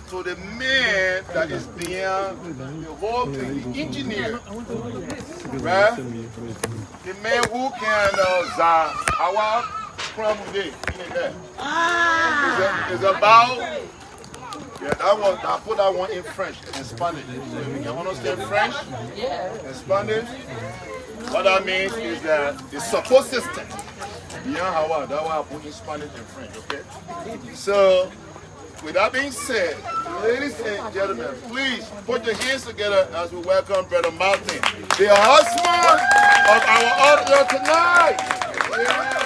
to the man that is behind the whole thing, the engineer, right? The man who can our crumb day, it's about, yeah, that one, I put that one in French and Spanish. So if you can understand French and Spanish, what that means is that the support system beyond Hawa, that one I put in Spanish and French, okay? So, with that being said, ladies and gentlemen, please put your hands together as we welcome Brother Martin, the husband of our author tonight. Yeah.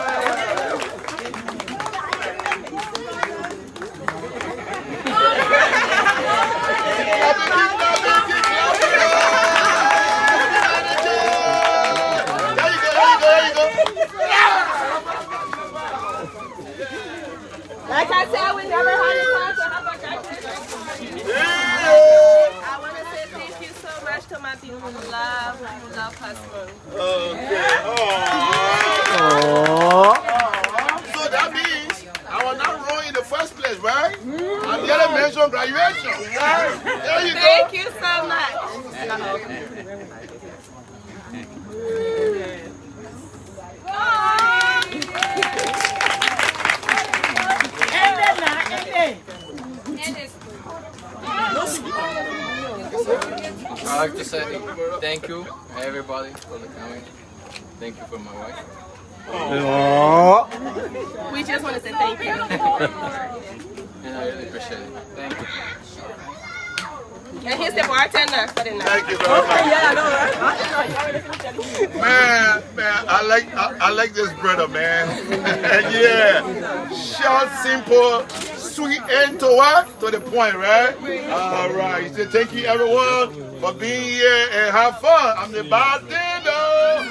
Like I said, we never had a time to have a graduation. I want to say thank you so much to my beautiful love husband. Okay. So that means I was not wrong in the first place, right? I didn't mention graduation. Right? There you go. Thank you so much. I like to say thank you, everybody, for the coming. Thank you for my wife. We just want to say thank you. And I really appreciate it. Thank you. And he's the bartender for the night. Thank you very much. Man, I like this brother, man. Yeah, short, simple, sweet, and to the point, right? All right. He said, thank you everyone for being here and have fun. I'm the bartender.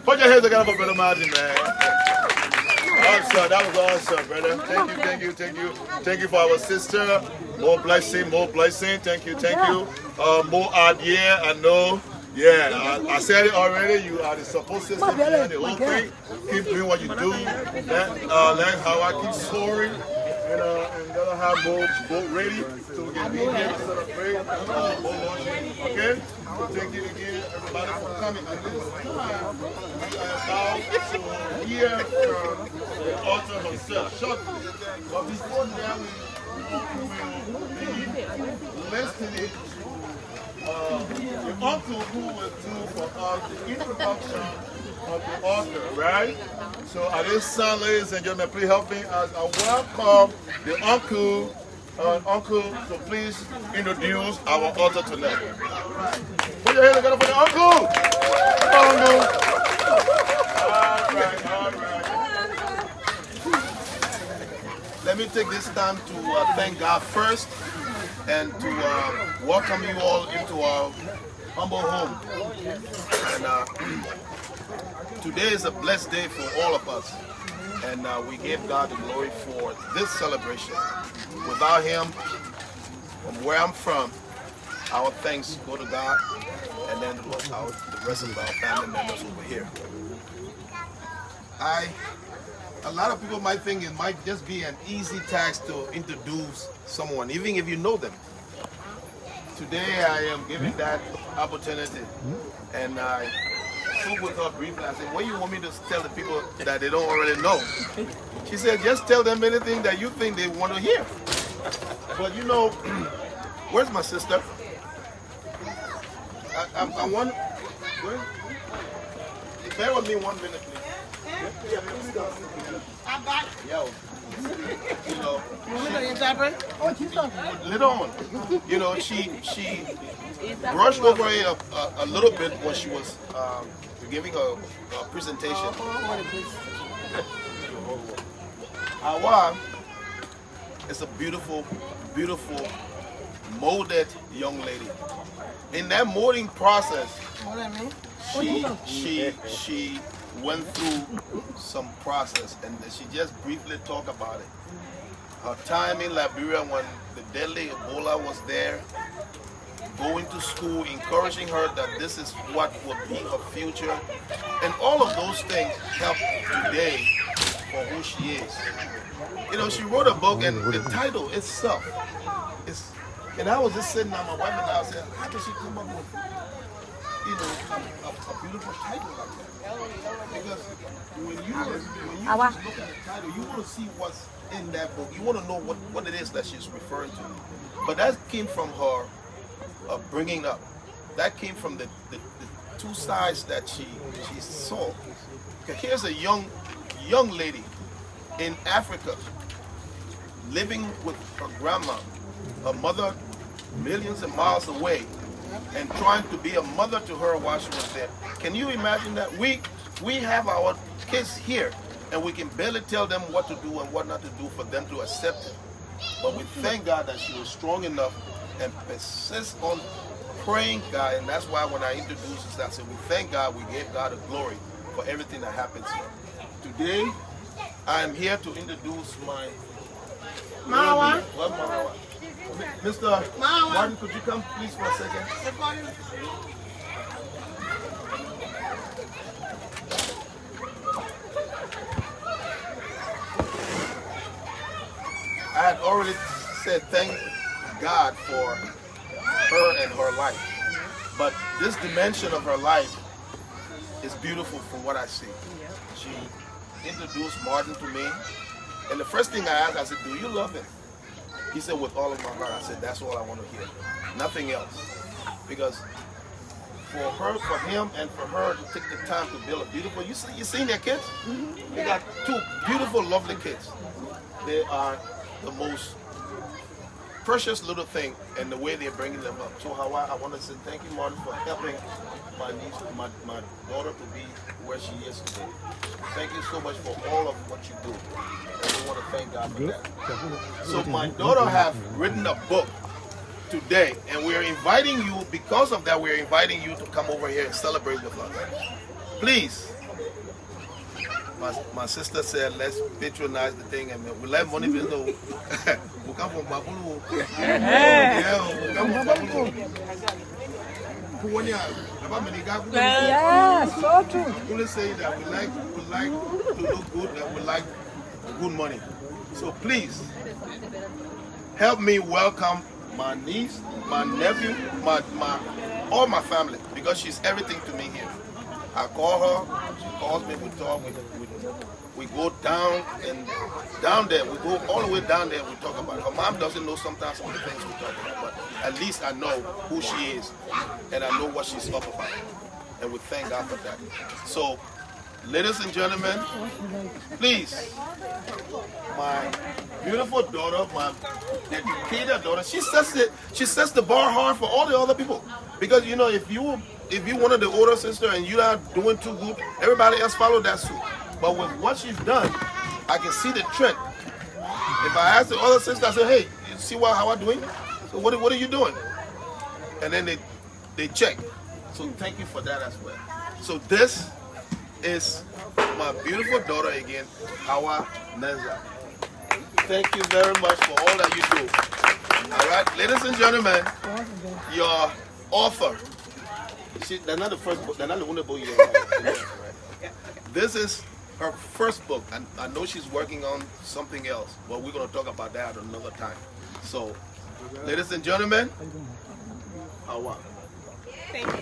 Put your hands together for Brother Martin, man. Awesome, that was awesome, brother. Thank you for our sister. More blessing. Thank you. More out here, I know. Yeah, I said it already. You are the support system behind the whole thing. Keep doing what you do. Let how I keep soaring. And gotta have both ready so we can be here to celebrate more launching. Okay? So thank you again, everybody, for coming. At this time, we are about to hear from the author herself shortly. But before that, we will be listening the uncle who will do for us the introduction of the author, right? So at this time, ladies and gentlemen, please help me as I welcome the uncle. Uncle, so please introduce our author tonight. Put your hands together for the uncle. Uncle. All right. Let me take this time to thank God first and to welcome you all into our humble home. And today is a blessed day for all of us. And we give God the glory for this celebration. Without Him, from where I'm from, our thanks go to God, and then the rest of our family members over here. A lot of people might think it might just be an easy task to introduce someone, even if you know them. Today I am given that opportunity, and I spoke with her briefly. I said, what do you want me to tell the people that they don't already know? She said, just tell them anything that you think they want to hear. But you know, where's my sister? I want, where? Bear with me 1 minute, please. I'm back. Yo. You know, little on. You know, she brushed over it a little bit when she was giving a presentation. Awa is a beautiful, molded young lady. In that molding process, she went through some process, and she just briefly talked about it. Her time in Liberia when the deadly Ebola was there, going to school, encouraging her that this is what will be her future, and all of those things help today for who she is. You know, she wrote a book, and the title itself is. And I was just sitting on my wife and I was saying, how did she come up with, you know, a beautiful title like that? Because when you just look at the title, you want to see what's in that book. You want to know what it is that she's referring to. But that came from her bringing up. That came from the two sides that she saw. Okay, here's a young lady in Africa living with her grandma, her mother millions of miles away, and trying to be a mother to her while she was there. Can you imagine that? We have our kids here, and we can barely tell them what to do and what not to do for them to accept it. But we thank God that she was strong enough and persist on praying God, and that's why when I introduced this, I said we thank God, we gave God the glory for everything that happens here. Today, I am here to introduce my Mawa. What Mawa? Mr. Martin, could you come please for a second? I had already said thank God for her and her life. But this dimension of her life is beautiful from what I see. She introduced Martin to me. And the first thing I asked, I said, do you love him? He said, with all of my heart. I said, that's all I want to hear. Nothing else. Because for him and for her to take the time to build a beautiful, you seen their kids? They got two beautiful, lovely kids. They are the most precious little thing, and the way they're bringing them up. So I want to say thank you, Martin, for helping my niece, my daughter to be where she is today. Thank you so much for all of what you do. And we want to thank God for that. So my daughter have written a book today, and we're inviting you, because of that, we're inviting you to come over here and celebrate with us. Please. My sister said, let's patronize the thing, and we let money be no. We come from Babulu. Yeah, we come from Babulu. Yeah, so true. We say that we like to look good, and we like good money. So please help me welcome my niece, my nephew, all my family, because she's everything to me here. I call her, she calls me, we talk, we go down there, we go all the way down there and we talk about it. Her mom doesn't know sometimes some of the things we talk about, but at least I know who she is and I know what she's up about. And we thank God for that. So, ladies and gentlemen, please, my beautiful daughter, my dedicated daughter, she sets the bar hard for all the other people. Because you know, if you one of the older sister and you're not doing too good, everybody else follow that suit. But with what she's done, I can see the trend. If I ask the other sister, I say, hey, you see how I'm doing? So what are you doing? And then they check. So thank you for that as well. So this is my beautiful daughter again, Hawa Nenza. Thank you very much for all that you do. All right, ladies and gentlemen, your author. They're not the first book. They're not the only book you write. This is her first book, and I know she's working on something else, but we're going to talk about that another time. So, ladies and gentlemen, Hawa. Thank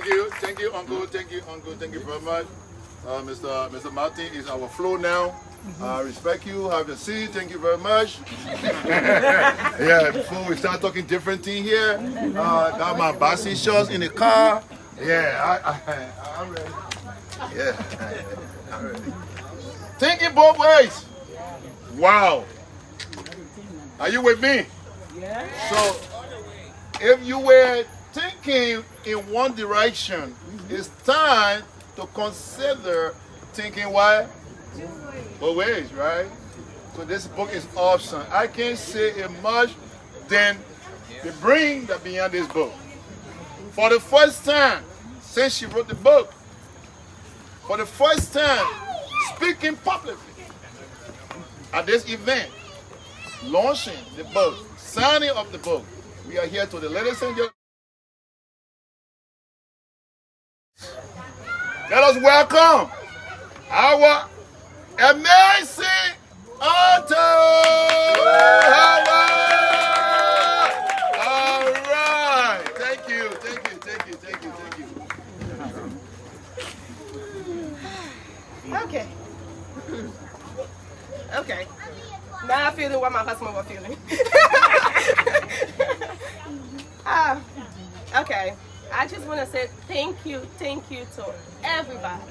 you. Thank you, Uncle. Thank you very much. Mr. Martin is our floor now. I respect you. Have a seat. Thank you very much. Yeah, before we start talking different thing here, got my bossy shorts in the car. Yeah, I'm ready. Yeah, I'm ready. Think it both ways. Wow. Are you with me? Yeah. So, if you were thinking in one direction, it's time to consider thinking what? Both ways, right? So this book is awesome. I can't say it much than the bring that beyond this book. For the first time since she wrote the book, for the first time speaking publicly at this event, launching the book, signing of the book, we are here to the ladies and gentlemen. Let us welcome our amazing author. All right. Thank you. Okay. Okay. Now I'm feeling what my husband was feeling. Okay. I just want to say thank you to everybody.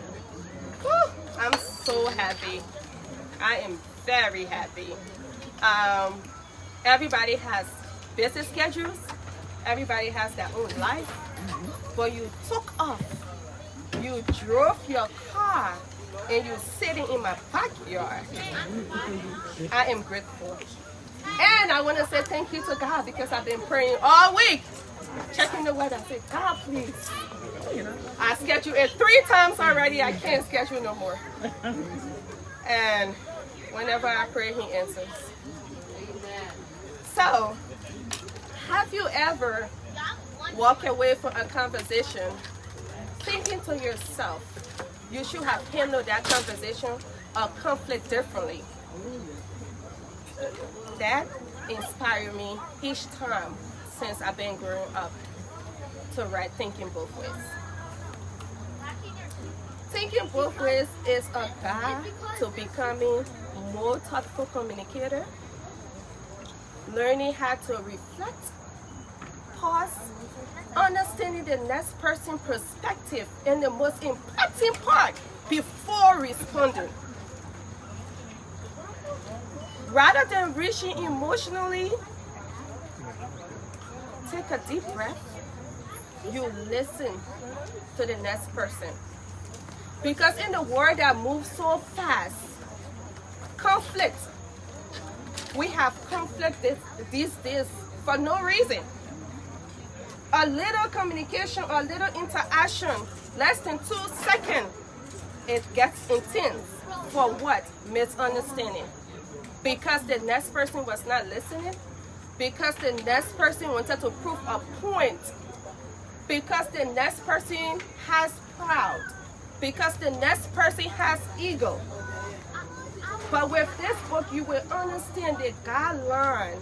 Whew, I'm so happy. I am very happy. Everybody has busy schedules. Everybody has their own life. But you took off. You drove your car and you're sitting in my backyard. I am grateful. And I want to say thank you to God because I've been praying all week, checking the weather. I said, God, please. I scheduled it 3 times already. I can't schedule no more. And whenever I pray, He answers. So, have you ever walked away from a conversation thinking to yourself, you should have handled that conversation or conflict differently? That inspired me each time since I've been growing up to write Thinking Both Ways. Thinking Both Ways is a guide to becoming a more thoughtful communicator, learning how to reflect, pause, understanding the next person's perspective, and the most important part, before responding. Rather than reaching emotionally, take a deep breath. You listen to the next person. Because in the world that moves so fast, conflict, we have conflict these days for no reason. A little communication, a little interaction, less than 2 seconds, it gets intense. For what? Misunderstanding. Because the next person was not listening. Because the next person wanted to prove a point. Because the next person has pride. Because the next person has ego. But with this book, you will understand the guideline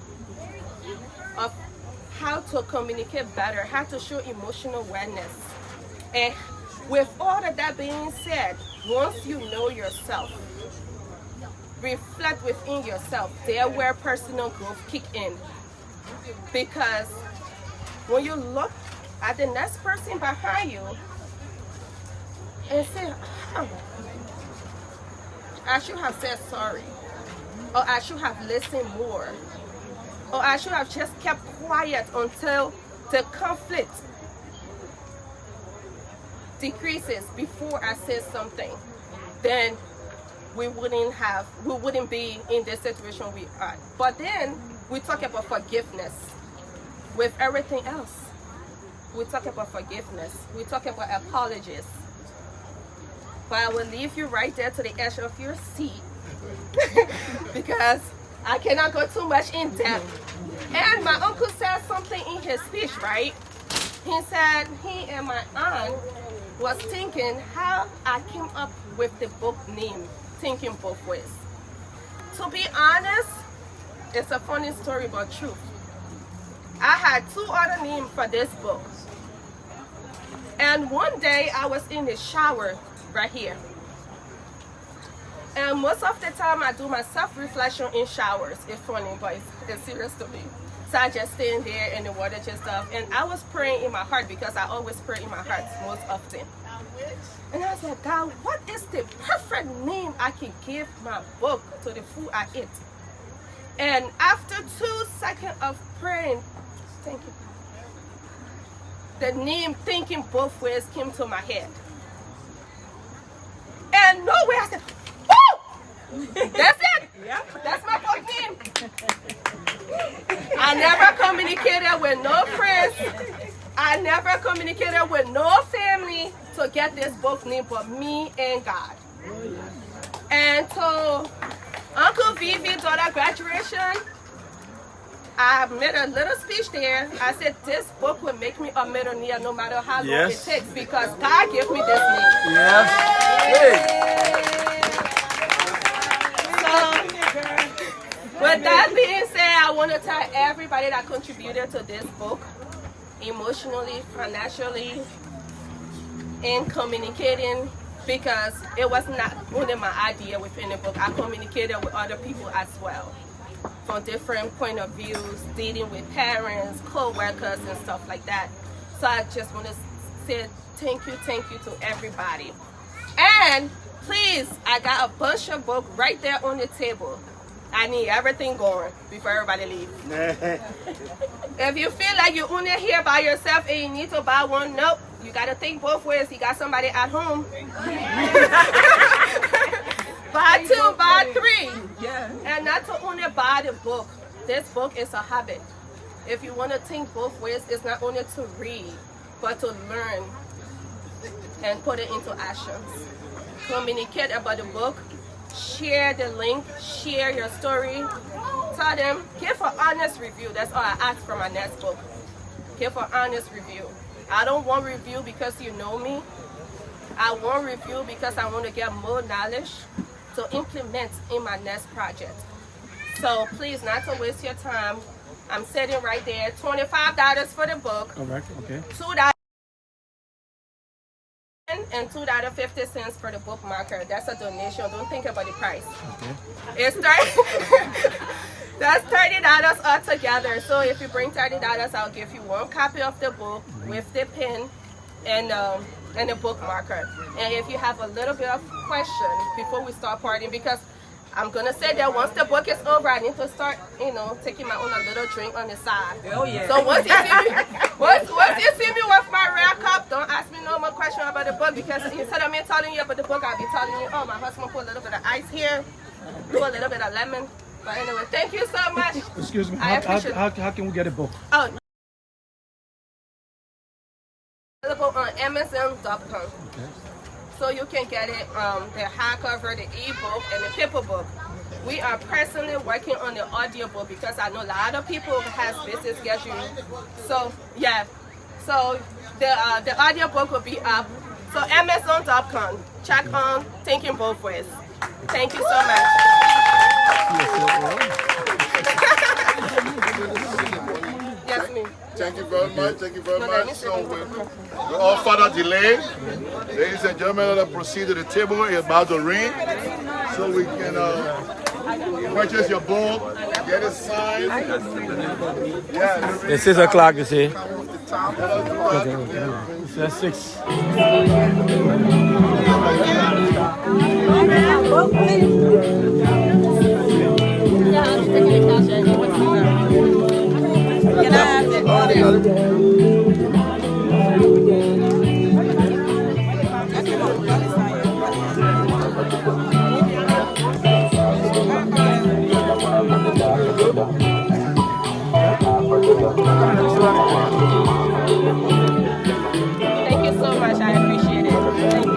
of how to communicate better, how to show emotional awareness. And with all of that being said, once you know yourself, reflect within yourself, there where personal growth kick in. Because when you look at the next person behind you and say, oh, I should have said sorry, or I should have listened more, or I should have just kept quiet until the conflict decreases before I said something, then we wouldn't be in the situation we are. But then we talk about forgiveness. With everything else, we talk about forgiveness. We talk about apologies. But I will leave you right there to the edge of your seat because I cannot go too much in depth. And my uncle said something in his speech, right? He said he and my aunt was thinking how I came up with the book name, Thinking Both Ways. To be honest, it's a funny story but true. I had 2 other names for this book. And one day I was in the shower right here. And most of the time I do my self-reflection in showers. It's funny, but it's serious to me. So I just stand there in the water just stuff. And I was praying in my heart because I always pray in my heart most often. And I said, God, what is the perfect name I can give my book to the food I eat? And after 2 seconds of praying, thank you, the name Thinking Both Ways came to my head. And nowhere I said, woo! That's it. Yep. That's my book name. I never communicated with no friends. I never communicated with no family to get this book name but me and God. And to Uncle Vivi's daughter graduation, I made a little speech there. I said, this book will make me a millionaire no matter how long it takes because God gave me this name. Yes. So, with that being said, I want to thank everybody that contributed to this book, emotionally, financially, in communicating, because it was not only my idea within the book. I communicated with other people as well, from different point of views, dealing with parents, co-workers, and stuff like that. So I just want to say thank you to everybody. And please, I got a bunch of books right there on the table. I need everything going before everybody leaves. If you feel like you're only here by yourself and you need to buy one, nope. You got to think both ways. You got somebody at home. Buy two, buy three. And not to only buy the book. This book is a habit. If you want to think both ways, it's not only to read, but to learn and put it into actions. Communicate about the book. Share the link, share your story, tell them, give an honest review. That's all I ask for my next book. Give an honest review. I don't want review because you know me. I want review because I want to get more knowledge to implement in my next project. So please, not to waste your time. I'm sitting right there, $25 for the book. All right, okay. $2 and $2.50 for the bookmarker. That's a donation. Don't think about the price. Okay. It's that's $30 altogether. So if you bring $30, I'll give you one copy of the book with the pen and the bookmarker. And if you have a little bit of question before we start partying, because I'm gonna say that once the book is over, I need to start, taking my own little drink on the side. Oh yeah. So once you see me, once you see me with my rare cup, don't ask me no more question about the book, because instead of me telling you about the book, I'll be telling you, oh, my husband put a little bit of ice here, do a little bit of lemon. But anyway, thank you so much. Excuse me, I appreciate how can we get a book? Oh, available on Amazon.com. Okay. So you can get it, the hardcover, the ebook, and the paper book. We are personally working on the audiobook because I know a lot of people has busy schedule. So yeah, so the audiobook will be up. So Amazon.com. Check on Thinking Both Ways. Thank you so much. Yes, me. Thank you very much. Thank you very much. So with all further delay, ladies and gentlemen, let's proceed to the table. It's about to ring, so we can purchase your book, get it signed. Yeah, It's 6 o'clock, you see. Okay. It's 6. Thank you so much. I appreciate it. Thank you.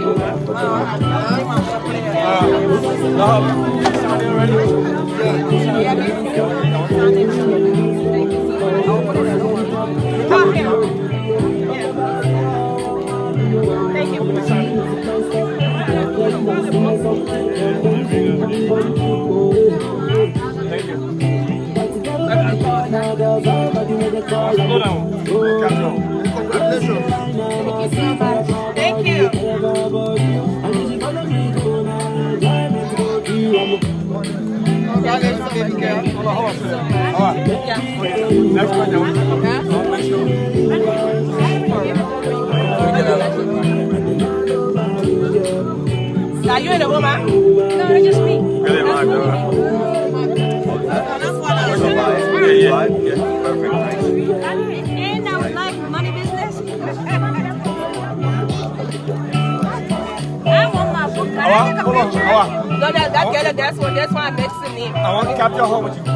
Oh, here. Yeah. Thank you. Thank you. Are you in a woman? No, it's just me. And I would like money business. I want my book. Can I take a picture? No, that's why I'm mixing it. I want to capture how much you I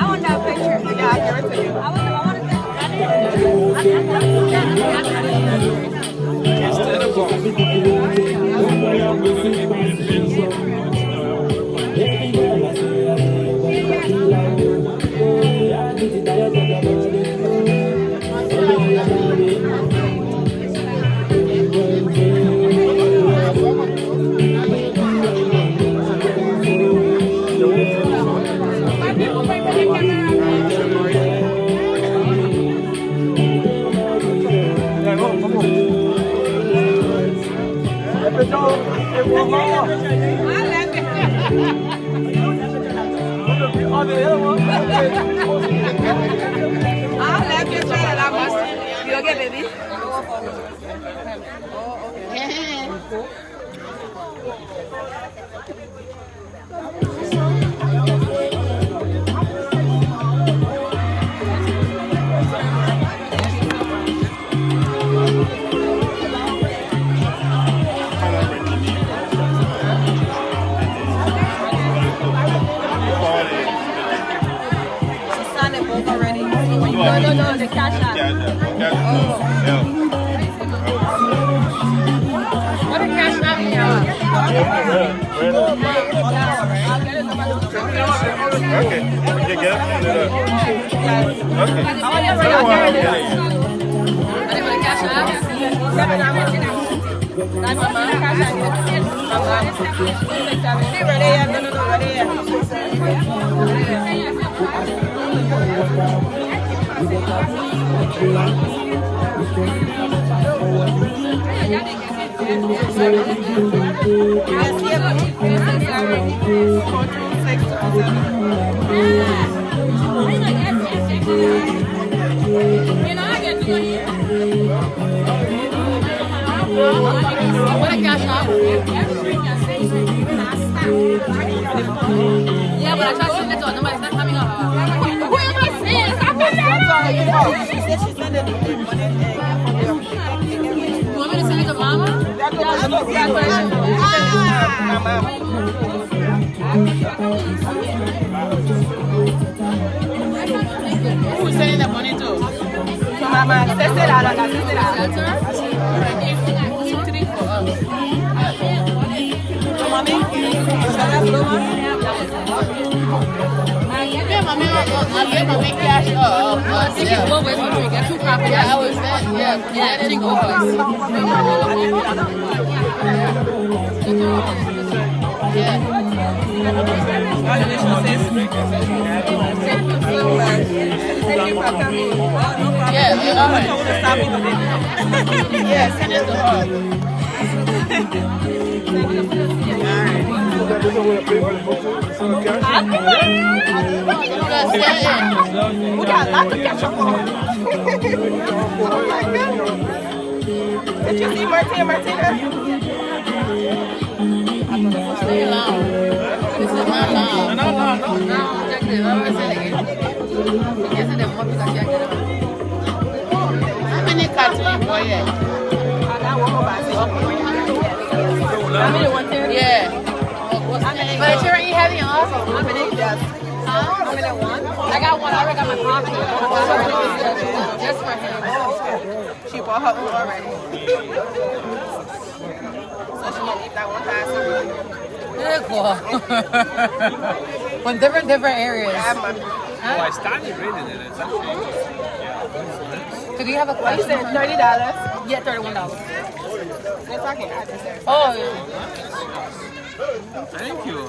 want that picture. Yeah, I'll give it to you. I want to You okay, baby? No, the cash app. What the cash app Okay. You get it? Okay. What a cash out. Yeah, but I tried to send it to her. Nobody's not coming up. Who am I saying? Stop it. She said she sent it to you want me to send it to mama? Who's sending the money to? Mama, I gave my big cash I was editing yeah, send it to her. We got lots of cash on. Oh my goodness. Did you see Martina? Stay long. This is not long. No, check this. I'm going to say it again. Yes, and then more because you get it. How many cards do you buy yet? How many 130? Yeah. But it's already heavy on. How many? Yes. How many one? I got one. I already got my coffee. Just for him. She bought her own already. So she can eat that one time. From different areas. Oh, I started reading it. It's actually. So do you have a question? You said $30? Yeah, $31. Yes, I can add this there. Oh, yeah. Thank you.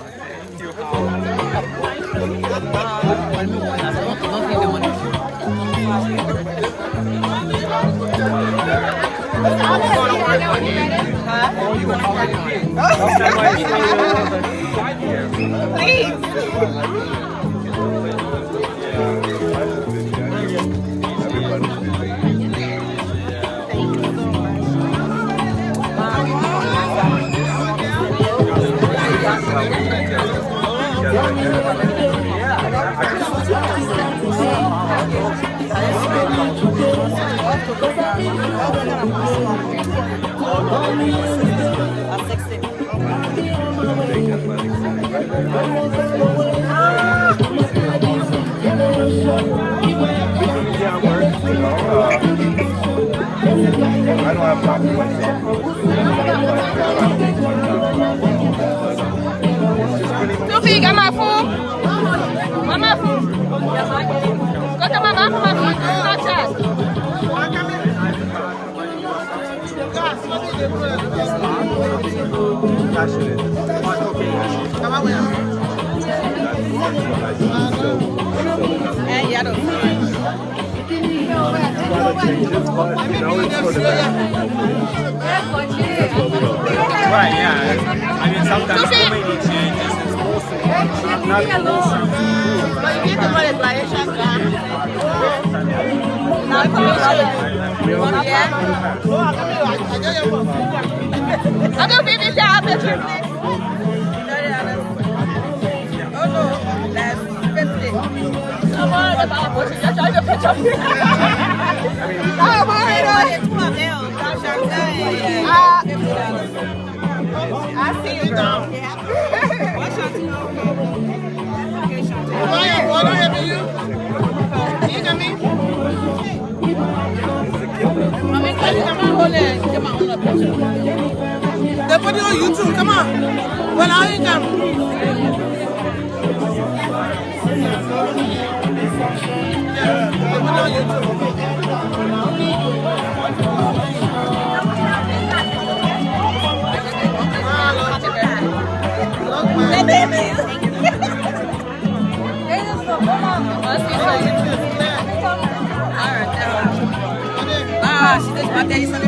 I don't have coffee. Sophie, got my food? Got my food? Go to my mom for my food. You know, it's for the best. right, yeah. I mean, sometimes too many changes. It's mostly not closer. But you get the money, like, it's just not commission. Yeah. I'll go $50 picture, please. Oh no, that's 50. Come on, the Bible, just try to picture. I'm already $12 now. I see you though. What's your what do you? You know me? They put it on YouTube, come on. Well, now you come. Yeah, they put it on YouTube. She just